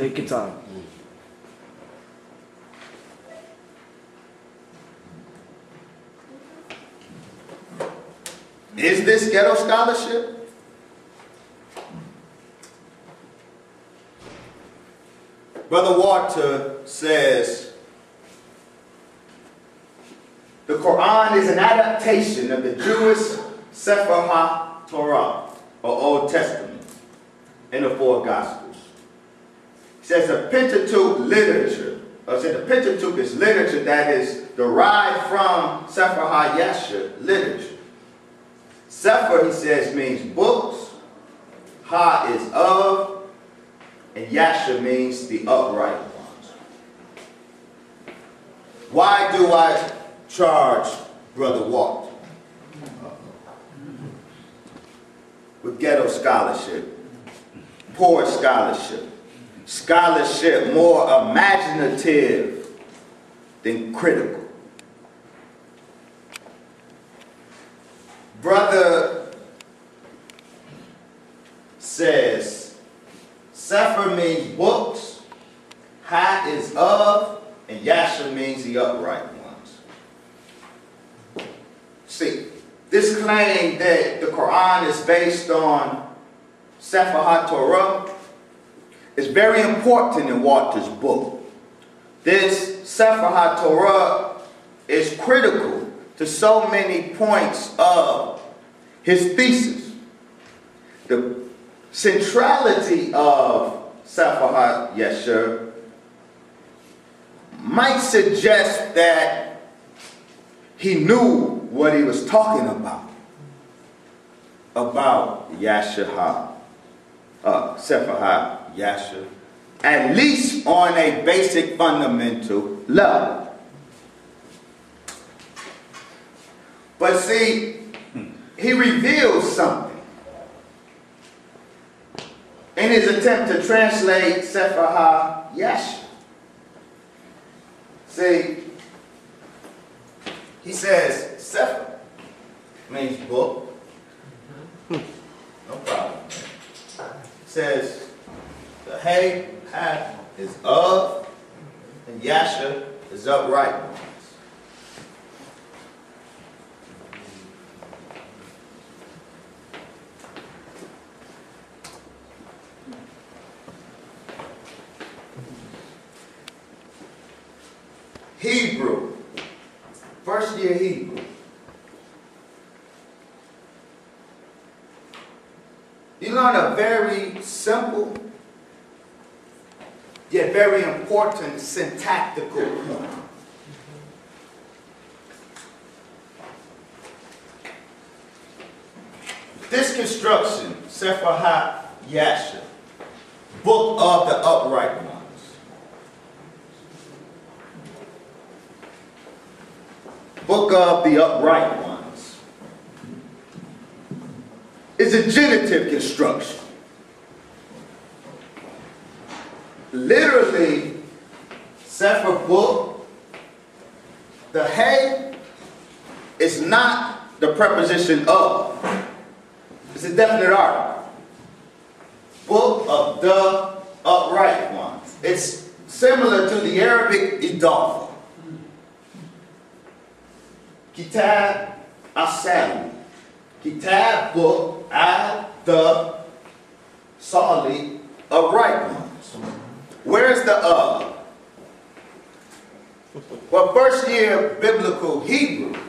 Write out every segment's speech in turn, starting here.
Take your time. Is this ghetto scholarship? Brother Walter says, the Quran is an adaptation of the Jewish Sefer HaTorah, or Old Testament, in the four Gospels. He says the Pentateuch literature, or said the Pentateuch is literature that is derived from Sefer HaYashar literature. Sefer, he says, means books, Ha is of, and Yashar means the upright ones. Why do I charge Brother Walter with ghetto scholarship, poor scholarship, scholarship more imaginative than critical? Brother says, Sefer means books, Ha is of, and Yashar means the upright ones. See, this claim that the Quran is based on Sefer HaTorah is very important in Walter's book. This Sefer HaTorah is critical to so many points of his thesis. The centrality of Sefer HaYashar might suggest that he knew what he was talking about Yashar Sefer HaYashar, at least on a basic fundamental level. But see, he reveals something in his attempt to translate Sefer HaYashar. See, he says, Sefer means book. No problem. He says, the Hay, Ha is of, and Yashar is upright. Hebrew, first year Hebrew. You learn a very simple, yet very important syntactical point. This construction, Sefer HaYashar, book of the upright ones. Book of the upright ones is a genitive construction. Literally, Sefer book, the Hay is not the preposition of. It's a definite article. Book of the upright ones. It's similar to the Arabic idafa. Kitab Asali. Kitab, book, the Sali, upright ones. Where's the of? Well, first year biblical Hebrew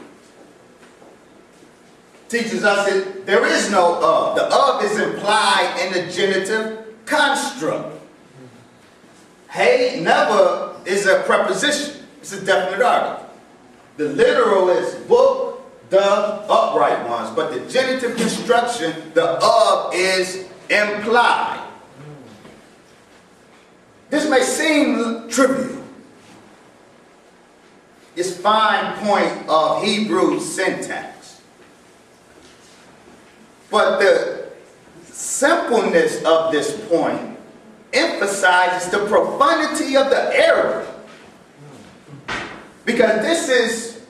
teaches us that there is no of. The of is implied in the genitive construct. Hey never is a preposition. It's a definite article. The literal is book, the upright ones, but the genitive construction, the of, is implied. This may seem trivial. It's fine point of Hebrew syntax. But the simpleness of this point emphasizes the profundity of the error. Because this is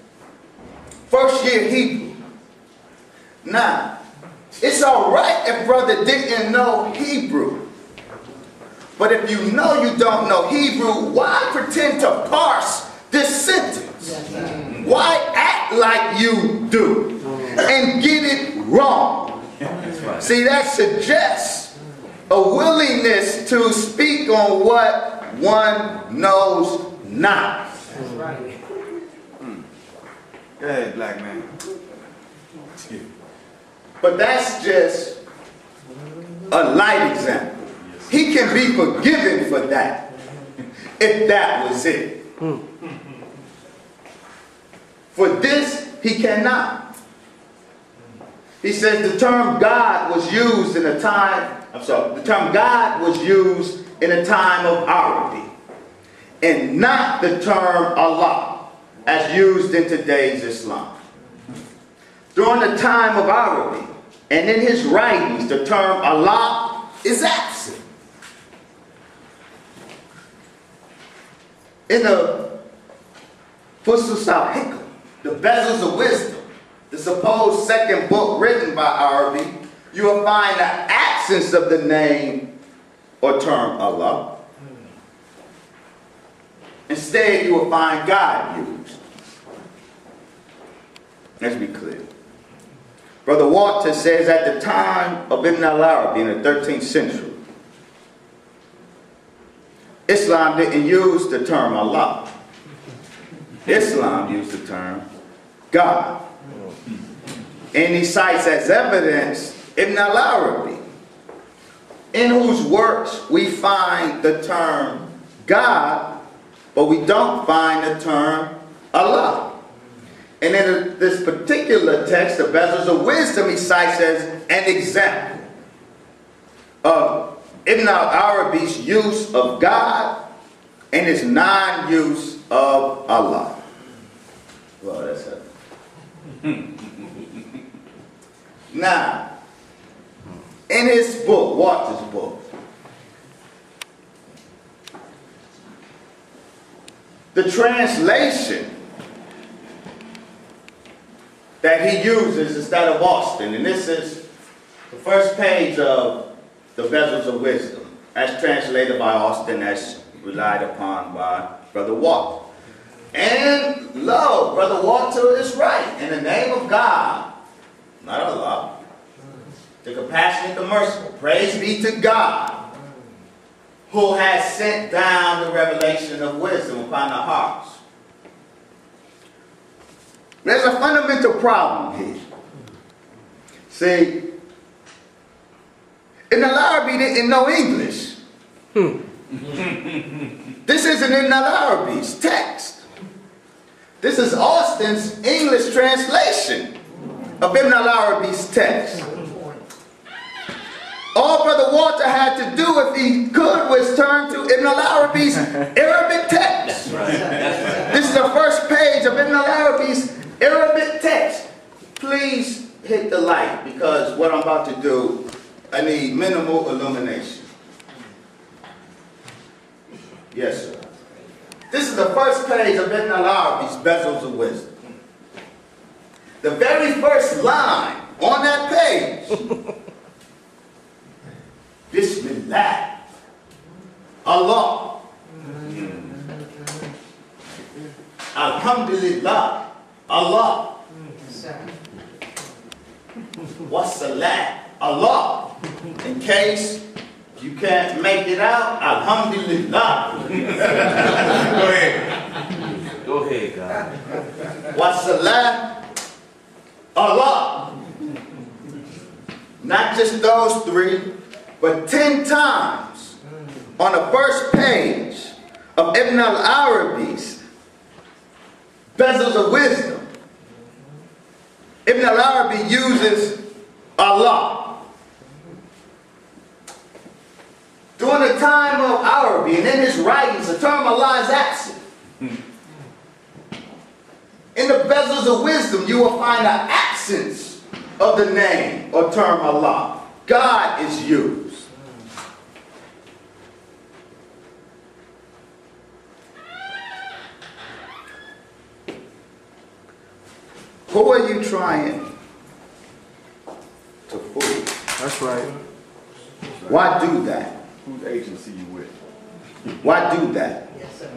first year Hebrew. Now, it's all right if brother didn't know Hebrew. But if you know you don't know Hebrew, why pretend to parse this sentence? Why act like you do and get it wrong? See, that suggests a willingness to speak on what one knows not. That's right. Go ahead, black man. But that's just a light example. He can be forgiven for that, if that was it. For this, he cannot. He says the term God was used in a time, the term God was used in a time of Arabic, and not the term Allah, as used in today's Islam. During the time of Arabic, and in his writings, the term Allah is absent. In the Fusus al-Hikam, the Bezels of Wisdom, the supposed second book written by Arabic, you will find the absence of the name or term Allah. Instead, you will find God used. Let's be clear. Brother Walter says at the time of Ibn al-Arabi in the 13th century, Islam didn't use the term Allah. Islam used the term God. And he cites as evidence Ibn al-Arabi, in whose works we find the term God, but we don't find the term Allah. And in this particular text, the Bezels of Wisdom, he cites as an example of Ibn al-Arabi's use of God and his non-use of Allah. Well, that's it. Now, in his book, Walter's book, the translation that he uses is that of Austin, and this is the first page of the Bezels of Wisdom, as translated by Austin, as relied upon by Brother Walter. And lo, Brother Walter is right. In the name of God, not Allah, the compassionate, the merciful, praise be to God, who has sent down the revelation of wisdom upon our hearts. There's a fundamental problem here. See, Ibn al-Arabi didn't know English. This isn't Ibn al-Arabi's text. This is Austin's English translation of Ibn al-Arabi's text. All Brother Walter had to do, if he could, was turn to Ibn al-Arabi's Arabic text. This is the first page of Ibn al-Arabi's Arabic text. Please hit the light, because what I'm about to do, I need minimal illumination. Yes, sir. This is the first page of Ibn al-Arabi's Bezels of Wisdom. The very first line on that page, Bismillah, Allah, Alhamdulillah, Allah, Wassalam, Allah. In case you can't make it out, Alhamdulillah. Go ahead. Go ahead, God. Wassalam, Allah. Not just those three, but 10 times on the first page of Ibn al-Arabi's Bezels of Wisdom, Ibn al-Arabi uses Allah. During the time of Arabi and in his writings, the term Allah is absent. In the Bezels of Wisdom, you will find an absence of the name or term Allah. God is used. Who are you trying to fool? That's right. Why do that? Whose agency you with? Why do that? Yes, sir.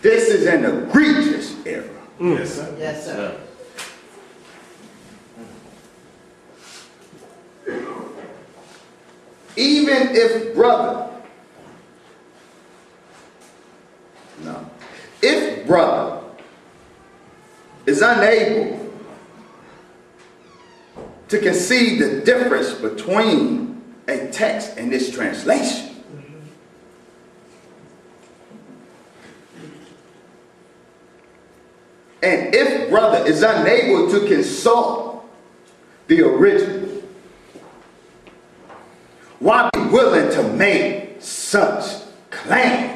This is an egregious error. Yes, sir. Yes, sir. Even if brother is unable to conceive the difference between a text and its translation, and if brother is unable to consult the original, why be willing to make such claims?